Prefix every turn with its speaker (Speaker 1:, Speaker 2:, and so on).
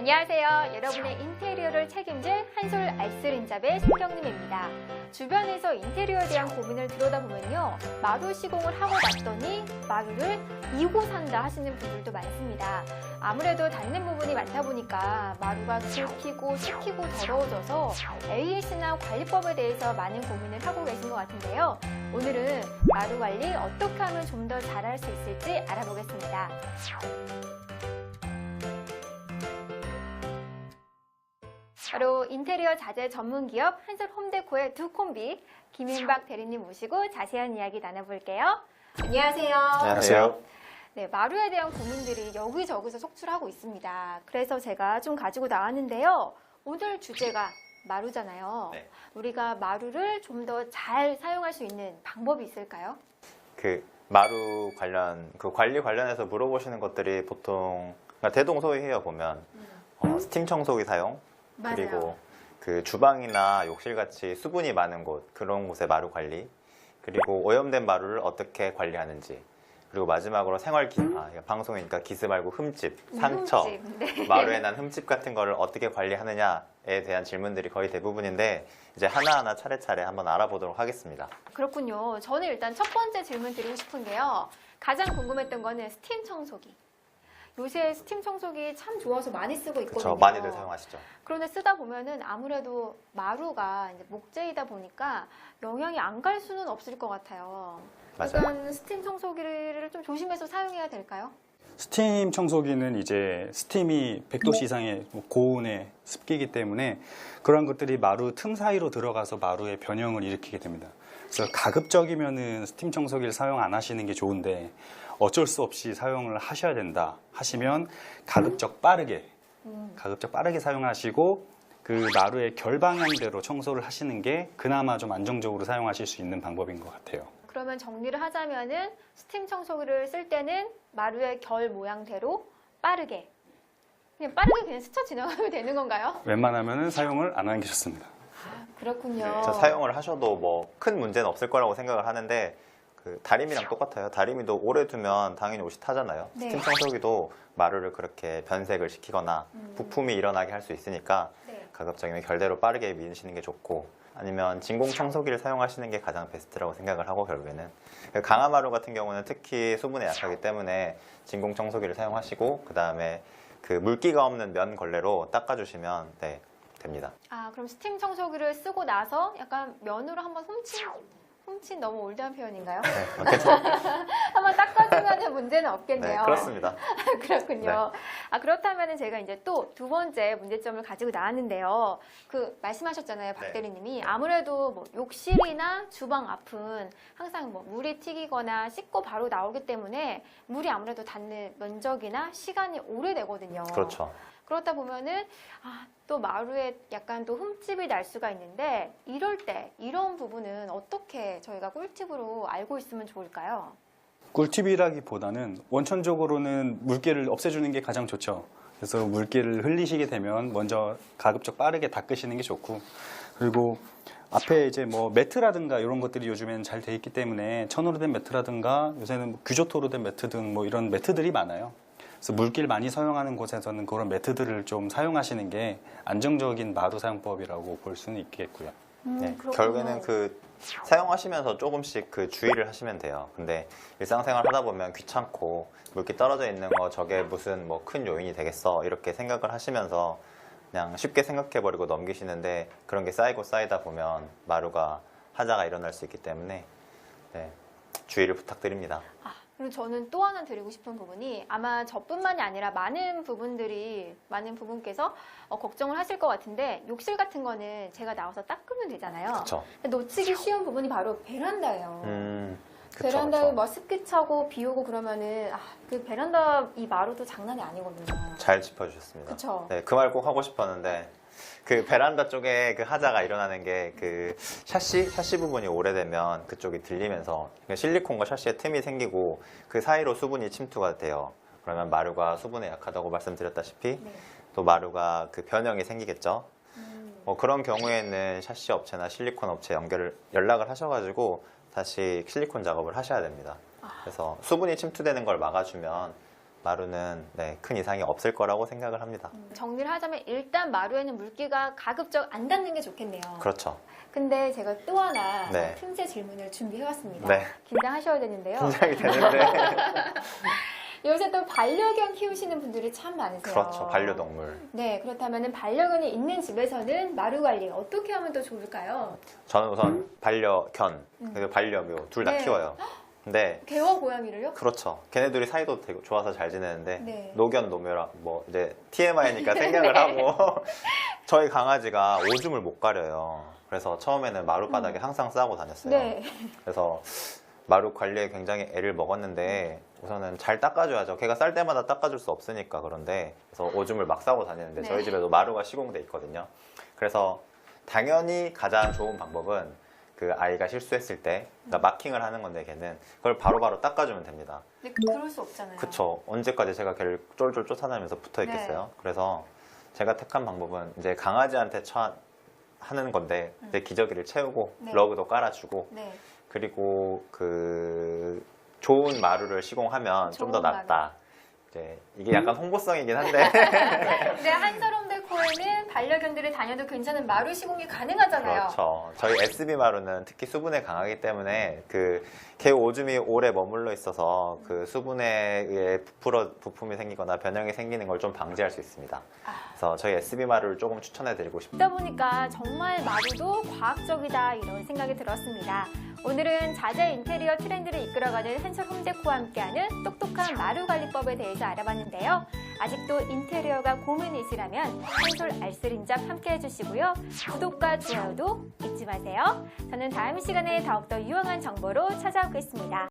Speaker 1: 안녕하세요. 여러분의 인테리어를 책임질 한솔 알쓸인잡의 신경님입니다. 주변에서 인테리어에 대한 고민을 들여다보면요, 마루 시공을 하고 났더니 마루를 이고 산다 하시는 분들도 많습니다. 아무래도 닿는 부분이 많다 보니까 마루가 긁히고 씹히고 더러워져서 AS나 관리법에 대해서 많은 고민을 하고 계신 것 같은데요. 오늘은 마루 관리 어떻게 하면 좀 더 잘할 수 있을지 알아보겠습니다. 바로 인테리어 자재 전문 기업 한솔 홈데코의 두 콤비 김윤박 대리님 모시고 자세한 이야기 나눠볼게요. 안녕하세요.
Speaker 2: 안녕하세요.
Speaker 1: 네, 마루에 대한 고민들이 여기저기서 속출하고 있습니다. 그래서 제가 좀 가지고 나왔는데요. 오늘 주제가 마루잖아요.
Speaker 2: 네.
Speaker 1: 우리가 마루를 좀 더 잘 사용할 수 있는 방법이 있을까요?
Speaker 2: 마루 관련, 관리 관련해서 물어보시는 것들이 보통 대동소이해요. 보면 스팀 청소기 사용,
Speaker 1: 맞아요.
Speaker 2: 그리고 주방이나 욕실 같이 수분이 많은 곳, 그런 곳의 마루 관리, 그리고 오염된 마루를 어떻게 관리하는지, 그리고 마지막으로 방송이니까 기스 말고 흠집, 상처,
Speaker 1: 네.
Speaker 2: 마루에 난 흠집 같은 거를 어떻게 관리하느냐에 대한 질문들이 거의 대부분인데, 이제 하나하나 차례차례 한번 알아보도록 하겠습니다.
Speaker 1: 그렇군요. 저는 일단 첫 번째 질문 드리고 싶은 게요. 가장 궁금했던 거는 스팀 청소기. 요새 스팀 청소기 참 좋아서 많이 쓰고 있거든요.
Speaker 2: 그렇죠. 많이들 사용하시죠.
Speaker 1: 그런데 쓰다 보면은 아무래도 마루가 이제 목재이다 보니까 영향이 안 갈 수는 없을 것 같아요.
Speaker 2: 맞아요.
Speaker 1: 그러니까 스팀 청소기를 좀 조심해서 사용해야 될까요?
Speaker 3: 스팀 청소기는 이제 스팀이 100도씨 이상의 고온의 습기이기 때문에 그런 것들이 마루 틈 사이로 들어가서 마루의 변형을 일으키게 됩니다. 그래서 가급적이면은 스팀 청소기를 사용 안 하시는 게 좋은데 어쩔 수 없이 사용을 하셔야 된다 하시면 가급적 빠르게 사용하시고 그 마루의 결방향대로 청소를 하시는 게 그나마 좀 안정적으로 사용하실 수 있는 방법인 것 같아요.
Speaker 1: 그러면 정리를 하자면은 스팀 청소기를 쓸 때는 마루의 결 모양대로 빠르게 그냥 스쳐 지나가면 되는 건가요?
Speaker 3: 웬만하면은 사용을 안 하는 게 좋습니다.
Speaker 1: 그렇군요.
Speaker 2: 저 사용을 하셔도 뭐 큰 문제는 없을 거라고 생각을 하는데 다리미랑 똑같아요. 다리미도 오래 두면 당연히 옷이 타잖아요.
Speaker 1: 네.
Speaker 2: 스팀 청소기도 마루를 그렇게 변색을 시키거나 부품이 일어나게 할 수 있으니까
Speaker 1: 네.
Speaker 2: 가급적이면 결대로 빠르게 미시는 게 좋고, 아니면 진공 청소기를 사용하시는 게 가장 베스트라고 생각을 하고, 결국에는 강화 마루 같은 경우는 특히 수분에 약하기 때문에 진공 청소기를 사용하시고, 그 다음에 물기가 없는 면 걸레로 닦아주시면 됩니다.
Speaker 1: 그럼 스팀 청소기를 쓰고 나서 약간 면으로 한번 훔친 너무 올드한 표현인가요?
Speaker 2: 네,
Speaker 1: 한번 닦아주면 문제는 없겠네요.
Speaker 2: 네, 그렇습니다.
Speaker 1: 그렇군요. 그렇다면 제가 이제 또 두 번째 문제점을 가지고 나왔는데요. 말씀하셨잖아요, 박
Speaker 2: 네.
Speaker 1: 대리님이. 아무래도 뭐 욕실이나 주방 앞은 항상 뭐 물이 튀기거나 씻고 바로 나오기 때문에 물이 아무래도 닿는 면적이나 시간이 오래되거든요.
Speaker 2: 그렇죠.
Speaker 1: 그렇다 보면은 또 마루에 약간 또 흠집이 날 수가 있는데, 이럴 때 이런 부분은 어떻게 저희가 꿀팁으로 알고 있으면 좋을까요?
Speaker 3: 꿀팁이라기보다는 원천적으로는 물기를 없애주는 게 가장 좋죠. 그래서 물기를 흘리시게 되면 먼저 가급적 빠르게 닦으시는 게 좋고, 그리고 앞에 이제 뭐 매트라든가 이런 것들이 요즘에는 잘 돼 있기 때문에 천으로 된 매트라든가 요새는 뭐 규조토로 된 매트 등 뭐 이런 매트들이 많아요. 그래서 물기를 많이 사용하는 곳에서는 그런 매트들을 좀 사용하시는 게 안정적인 마루 사용법이라고 볼 수는 있겠고요.
Speaker 2: 네,
Speaker 1: 그렇군요.
Speaker 2: 결국에는 사용하시면서 조금씩 주의를 하시면 돼요. 근데 일상생활 하다 보면 귀찮고 물기 떨어져 있는 거 저게 무슨 뭐 큰 요인이 되겠어 이렇게 생각을 하시면서 그냥 쉽게 생각해버리고 넘기시는데, 그런 게 쌓이고 쌓이다 보면 마루가 하자가 일어날 수 있기 때문에 주의를 부탁드립니다.
Speaker 1: 그리고 저는 또 하나 드리고 싶은 부분이, 아마 저뿐만이 아니라 많은 분께서 걱정을 하실 것 같은데, 욕실 같은 거는 제가 나와서 닦으면 되잖아요.
Speaker 2: 그렇죠.
Speaker 1: 놓치기 쉬운 부분이 바로 베란다예요.
Speaker 2: 그쵸,
Speaker 1: 베란다에
Speaker 2: 그쵸.
Speaker 1: 뭐 습기 차고 비 오고 그러면은 베란다 이 마루도 장난이 아니거든요.
Speaker 2: 잘 짚어주셨습니다.
Speaker 1: 그쵸.
Speaker 2: 네, 그 말 꼭 하고 싶었는데, 베란다 쪽에 하자가 일어나는 게 샤시 부분이 오래되면 그쪽이 들리면서 실리콘과 샤시의 틈이 생기고 그 사이로 수분이 침투가 돼요. 그러면 마루가 수분에 약하다고 말씀드렸다시피
Speaker 1: 네.
Speaker 2: 또 마루가 변형이 생기겠죠. 그런 경우에는 샤시 업체나 실리콘 업체 연락을 하셔가지고 다시 실리콘 작업을 하셔야 됩니다. 그래서 수분이 침투되는 걸 막아주면 마루는 네, 큰 이상이 없을 거라고 생각을 합니다.
Speaker 1: 정리를 하자면 일단 마루에는 물기가 가급적 안 닿는 게 좋겠네요.
Speaker 2: 그렇죠.
Speaker 1: 근데 제가 또 하나
Speaker 2: 네.
Speaker 1: 틈새 질문을 준비해왔습니다.
Speaker 2: 네.
Speaker 1: 긴장하셔야 되는데요.
Speaker 2: 긴장이 되는데.
Speaker 1: 요새 또 반려견 키우시는 분들이 참 많으세요.
Speaker 2: 그렇죠. 반려동물.
Speaker 1: 네, 그렇다면 반려견이 있는 집에서는 마루 관리 어떻게 하면 더 좋을까요?
Speaker 2: 저는 우선 반려견, 그리고 반려묘 둘 다
Speaker 1: 네.
Speaker 2: 키워요. 근데
Speaker 1: 개와 고양이를요?
Speaker 2: 그렇죠. 걔네들이 사이도 되게 좋아서 잘 지내는데
Speaker 1: 네.
Speaker 2: 노견, 노묘라 뭐 이제 TMI니까 생략을 하고 저희 강아지가 오줌을 못 가려요. 그래서 처음에는 마룻바닥에 항상 싸고 다녔어요.
Speaker 1: 네.
Speaker 2: 그래서 마루 관리에 굉장히 애를 먹었는데 우선은 잘 닦아줘야죠. 걔가 쌀 때마다 닦아줄 수 없으니까 그런데 그래서 오줌을 막 싸고 다니는데
Speaker 1: 네.
Speaker 2: 저희 집에도 마루가 시공돼 있거든요. 그래서 당연히 가장 좋은 방법은 그 아이가 실수했을 때 그러니까 마킹을 하는 건데 걔는 그걸 바로바로 닦아주면 됩니다.
Speaker 1: 근데 그럴 수 없잖아요.
Speaker 2: 그쵸. 언제까지 제가 걔를 쫄쫄 쫓아다니면서 붙어 있겠어요.
Speaker 1: 네.
Speaker 2: 그래서 제가 택한 방법은 이제 강아지한테 하는 건데 이제 기저귀를 채우고
Speaker 1: 네.
Speaker 2: 러그도 깔아주고
Speaker 1: 네.
Speaker 2: 그리고 그 좋은 마루를 시공하면 좀 더
Speaker 1: 좋은
Speaker 2: 낫다. 이제 이게 약간 홍보성이긴 한데
Speaker 1: 네, 한서롬데코에는 반려견들이 다녀도 괜찮은 마루 시공이 가능하잖아요.
Speaker 2: 그렇죠. 저희 SB 마루는 특히 수분에 강하기 때문에 그 개 오줌이 오래 머물러 있어서 그 수분에 의해 부품이 생기거나 변형이 생기는 걸 좀 방지할 수 있습니다. 그래서 저희 SB 마루를 조금 추천해드리고 싶습니다.
Speaker 1: 듣다 보니까 정말 마루도 과학적이다 이런 생각이 들었습니다. 오늘은 자재 인테리어 트렌드를 이끌어가는 한솔 홈데코와 함께하는 똑똑한 마루 관리법에 대해서 알아봤는데요. 아직도 인테리어가 고민이시라면 한솔 알쓸인잡 함께 해주시고요. 구독과 좋아요도 잊지 마세요. 저는 다음 시간에 더욱더 유용한 정보로 찾아오겠습니다.